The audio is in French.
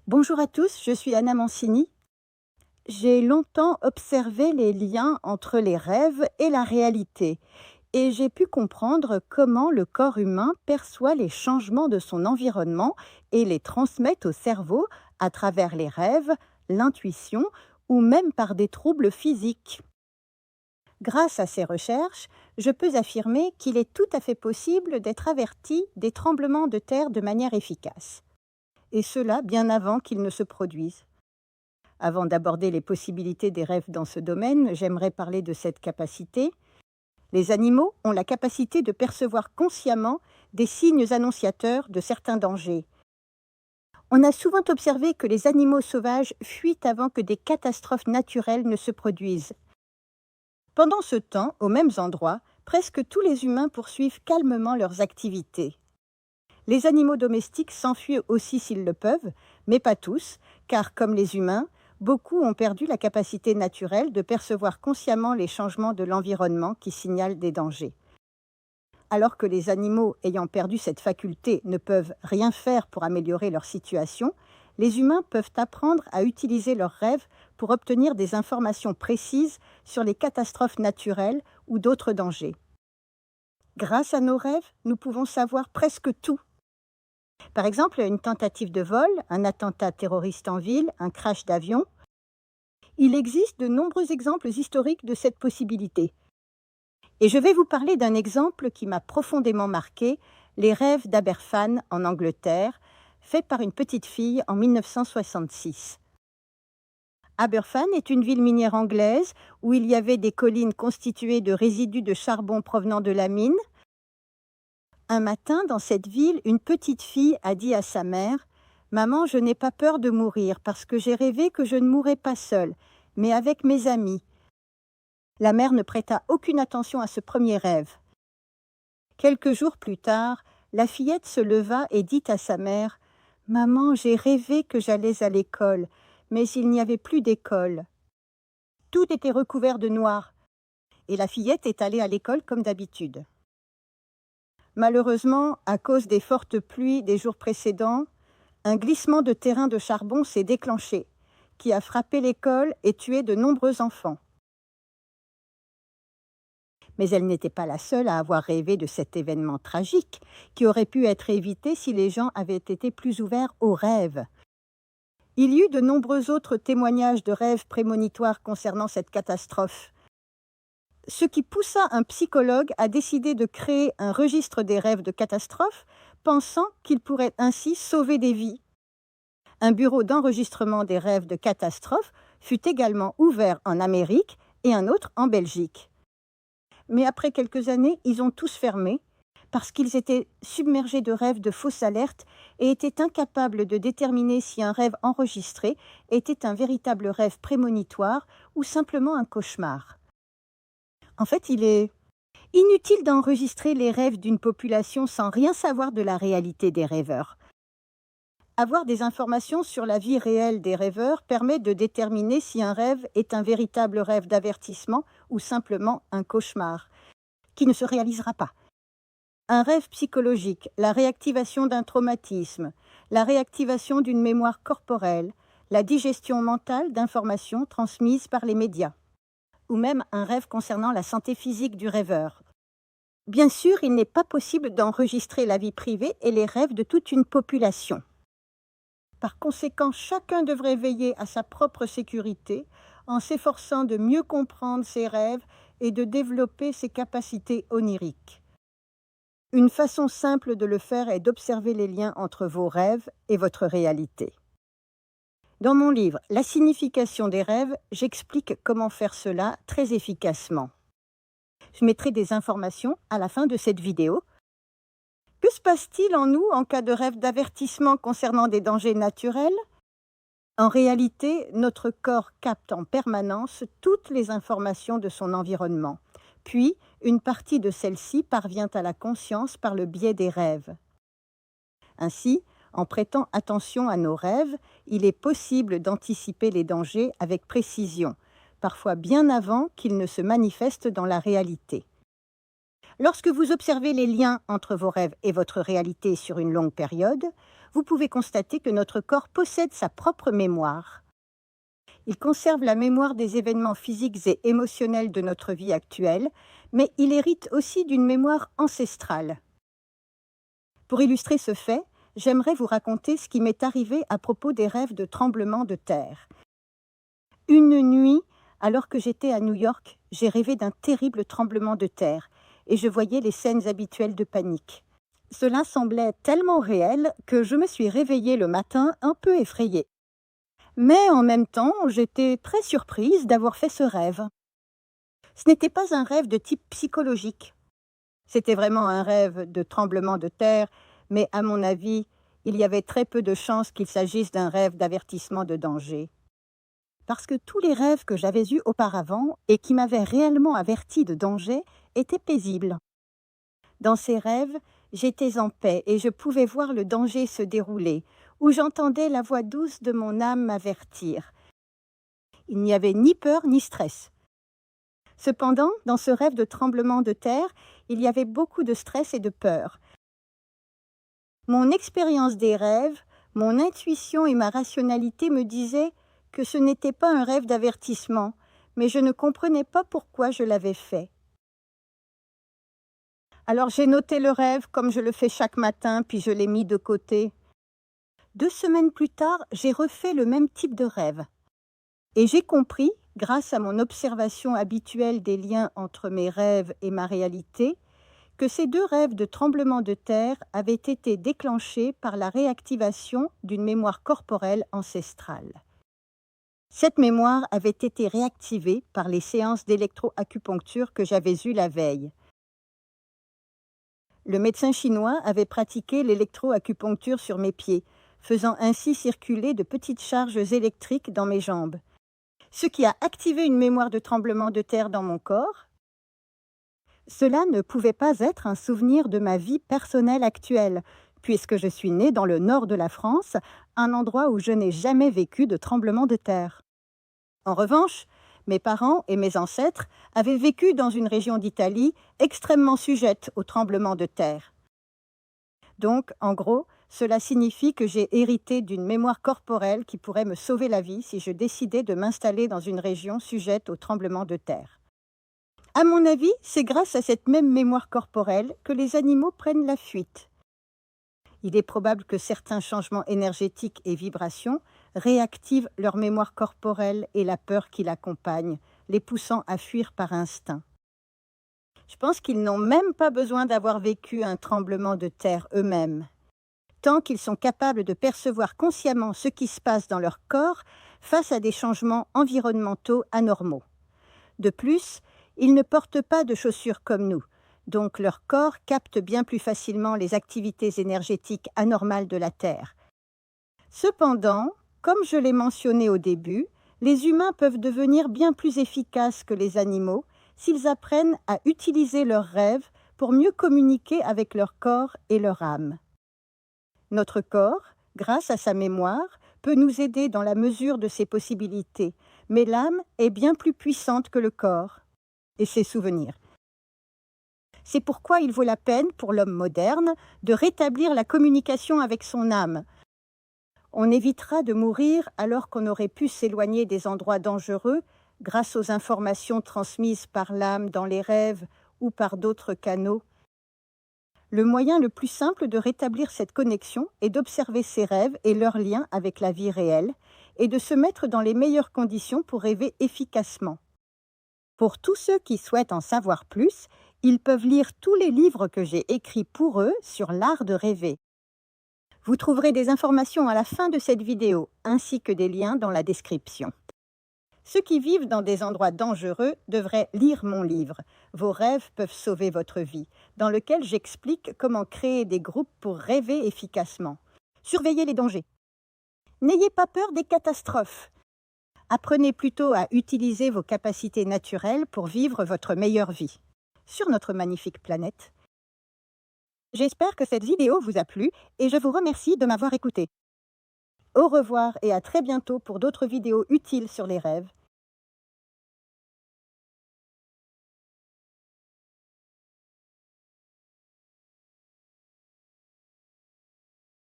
Bonjour à tous, je suis Anna Mancini. J'ai longtemps observé les liens entre les rêves et la réalité et j'ai pu comprendre comment le corps humain perçoit les changements de son environnement et les transmet au cerveau à travers les rêves, l'intuition ou même par des troubles physiques. Grâce à ces recherches, je peux affirmer qu'il est tout à fait possible d'être averti des tremblements de terre de manière efficace, et cela bien avant qu'ils ne se produisent. Avant d'aborder les possibilités des rêves dans ce domaine, j'aimerais parler de cette capacité. Les animaux ont la capacité de percevoir consciemment des signes annonciateurs de certains dangers. On a souvent observé que les animaux sauvages fuient avant que des catastrophes naturelles ne se produisent. Pendant ce temps, aux mêmes endroits, presque tous les humains poursuivent calmement leurs activités. Les animaux domestiques s'enfuient aussi s'ils le peuvent, mais pas tous, car comme les humains, beaucoup ont perdu la capacité naturelle de percevoir consciemment les changements de l'environnement qui signalent des dangers. Alors que les animaux ayant perdu cette faculté ne peuvent rien faire pour améliorer leur situation, les humains peuvent apprendre à utiliser leurs rêves pour obtenir des informations précises sur les catastrophes naturelles ou d'autres dangers. Grâce à nos rêves, nous pouvons savoir presque tout. Par exemple, une tentative de vol, un attentat terroriste en ville, un crash d'avion. Il existe de nombreux exemples historiques de cette possibilité. Et je vais vous parler d'un exemple qui m'a profondément marqué, les rêves d'Aberfan en Angleterre, faits par une petite fille en 1966. Aberfan est une ville minière anglaise où il y avait des collines constituées de résidus de charbon provenant de la mine. Un matin, dans cette ville, une petite fille a dit à sa mère : « Maman, je n'ai pas peur de mourir parce que j'ai rêvé que je ne mourrais pas seule, mais avec mes amis. » La mère ne prêta aucune attention à ce premier rêve. Quelques jours plus tard, la fillette se leva et dit à sa mère : « Maman, j'ai rêvé que j'allais à l'école, mais il n'y avait plus d'école. » Tout était recouvert de noir et la fillette est allée à l'école comme d'habitude. Malheureusement, à cause des fortes pluies des jours précédents, un glissement de terrain de charbon s'est déclenché, qui a frappé l'école et tué de nombreux enfants. Mais elle n'était pas la seule à avoir rêvé de cet événement tragique, qui aurait pu être évité si les gens avaient été plus ouverts aux rêves. Il y eut de nombreux autres témoignages de rêves prémonitoires concernant cette catastrophe, ce qui poussa un psychologue à décider de créer un registre des rêves de catastrophe, pensant qu'il pourrait ainsi sauver des vies. Un bureau d'enregistrement des rêves de catastrophe fut également ouvert en Amérique et un autre en Belgique. Mais après quelques années, ils ont tous fermé parce qu'ils étaient submergés de rêves de fausses alertes et étaient incapables de déterminer si un rêve enregistré était un véritable rêve prémonitoire ou simplement un cauchemar. En fait, il est inutile d'enregistrer les rêves d'une population sans rien savoir de la réalité des rêveurs. Avoir des informations sur la vie réelle des rêveurs permet de déterminer si un rêve est un véritable rêve d'avertissement ou simplement un cauchemar, qui ne se réalisera pas. Un rêve psychologique, la réactivation d'un traumatisme, la réactivation d'une mémoire corporelle, la digestion mentale d'informations transmises par les médias, ou même un rêve concernant la santé physique du rêveur. Bien sûr, il n'est pas possible d'enregistrer la vie privée et les rêves de toute une population. Par conséquent, chacun devrait veiller à sa propre sécurité en s'efforçant de mieux comprendre ses rêves et de développer ses capacités oniriques. Une façon simple de le faire est d'observer les liens entre vos rêves et votre réalité. Dans mon livre « La signification des rêves », j'explique comment faire cela très efficacement. Je mettrai des informations à la fin de cette vidéo. Que se passe-t-il en nous en cas de rêve d'avertissement concernant des dangers naturels ? En réalité, notre corps capte en permanence toutes les informations de son environnement. Puis, une partie de celle-ci parvient à la conscience par le biais des rêves. Ainsi, en prêtant attention à nos rêves, il est possible d'anticiper les dangers avec précision, parfois bien avant qu'ils ne se manifestent dans la réalité. Lorsque vous observez les liens entre vos rêves et votre réalité sur une longue période, vous pouvez constater que notre corps possède sa propre mémoire. Il conserve la mémoire des événements physiques et émotionnels de notre vie actuelle, mais il hérite aussi d'une mémoire ancestrale. Pour illustrer ce fait, j'aimerais vous raconter ce qui m'est arrivé à propos des rêves de tremblements de terre. Une nuit, alors que j'étais à New York, j'ai rêvé d'un terrible tremblement de terre et je voyais les scènes habituelles de panique. Cela semblait tellement réel que je me suis réveillée le matin un peu effrayée. Mais en même temps, j'étais très surprise d'avoir fait ce rêve. Ce n'était pas un rêve de type psychologique. C'était vraiment un rêve de tremblement de terre, mais à mon avis, il y avait très peu de chances qu'il s'agisse d'un rêve d'avertissement de danger. Parce que tous les rêves que j'avais eus auparavant et qui m'avaient réellement averti de danger étaient paisibles. Dans ces rêves, j'étais en paix et je pouvais voir le danger se dérouler, où j'entendais la voix douce de mon âme m'avertir. Il n'y avait ni peur ni stress. Cependant, dans ce rêve de tremblement de terre, il y avait beaucoup de stress et de peur. Mon expérience des rêves, mon intuition et ma rationalité me disaient que ce n'était pas un rêve d'avertissement, mais je ne comprenais pas pourquoi je l'avais fait. Alors j'ai noté le rêve comme je le fais chaque matin, puis je l'ai mis de côté. 2 semaines plus tard, j'ai refait le même type de rêve. Et j'ai compris, grâce à mon observation habituelle des liens entre mes rêves et ma réalité, que ces 2 rêves de tremblement de terre avaient été déclenchés par la réactivation d'une mémoire corporelle ancestrale. Cette mémoire avait été réactivée par les séances d'électroacupuncture que j'avais eues la veille. Le médecin chinois avait pratiqué l'électroacupuncture sur mes pieds, faisant ainsi circuler de petites charges électriques dans mes jambes, ce qui a activé une mémoire de tremblement de terre dans mon corps. Cela ne pouvait pas être un souvenir de ma vie personnelle actuelle, puisque je suis née dans le nord de la France, un endroit où je n'ai jamais vécu de tremblement de terre. En revanche, mes parents et mes ancêtres avaient vécu dans une région d'Italie extrêmement sujette aux tremblements de terre. Donc, en gros, cela signifie que j'ai hérité d'une mémoire corporelle qui pourrait me sauver la vie si je décidais de m'installer dans une région sujette aux tremblements de terre. À mon avis, c'est grâce à cette même mémoire corporelle que les animaux prennent la fuite. Il est probable que certains changements énergétiques et vibrations réactivent leur mémoire corporelle et la peur qui l'accompagne, les poussant à fuir par instinct. Je pense qu'ils n'ont même pas besoin d'avoir vécu un tremblement de terre eux-mêmes. Tant qu'ils sont capables de percevoir consciemment ce qui se passe dans leur corps face à des changements environnementaux anormaux. De plus, ils ne portent pas de chaussures comme nous, donc leur corps capte bien plus facilement les activités énergétiques anormales de la Terre. Cependant, comme je l'ai mentionné au début, les humains peuvent devenir bien plus efficaces que les animaux s'ils apprennent à utiliser leurs rêves pour mieux communiquer avec leur corps et leur âme. Notre corps, grâce à sa mémoire, peut nous aider dans la mesure de ses possibilités, mais l'âme est bien plus puissante que le corps et ses souvenirs. C'est pourquoi il vaut la peine pour l'homme moderne de rétablir la communication avec son âme. On évitera de mourir alors qu'on aurait pu s'éloigner des endroits dangereux grâce aux informations transmises par l'âme dans les rêves ou par d'autres canaux. Le moyen le plus simple de rétablir cette connexion est d'observer ses rêves et leurs liens avec la vie réelle et de se mettre dans les meilleures conditions pour rêver efficacement. Pour tous ceux qui souhaitent en savoir plus, ils peuvent lire tous les livres que j'ai écrits pour eux sur l'art de rêver. Vous trouverez des informations à la fin de cette vidéo, ainsi que des liens dans la description. Ceux qui vivent dans des endroits dangereux devraient lire mon livre « Vos rêves peuvent sauver votre vie », dans lequel j'explique comment créer des groupes pour rêver efficacement. Surveillez les dangers. N'ayez pas peur des catastrophes. Apprenez plutôt à utiliser vos capacités naturelles pour vivre votre meilleure vie sur notre magnifique planète. J'espère que cette vidéo vous a plu et je vous remercie de m'avoir écouté. Au revoir et à très bientôt pour d'autres vidéos utiles sur les rêves.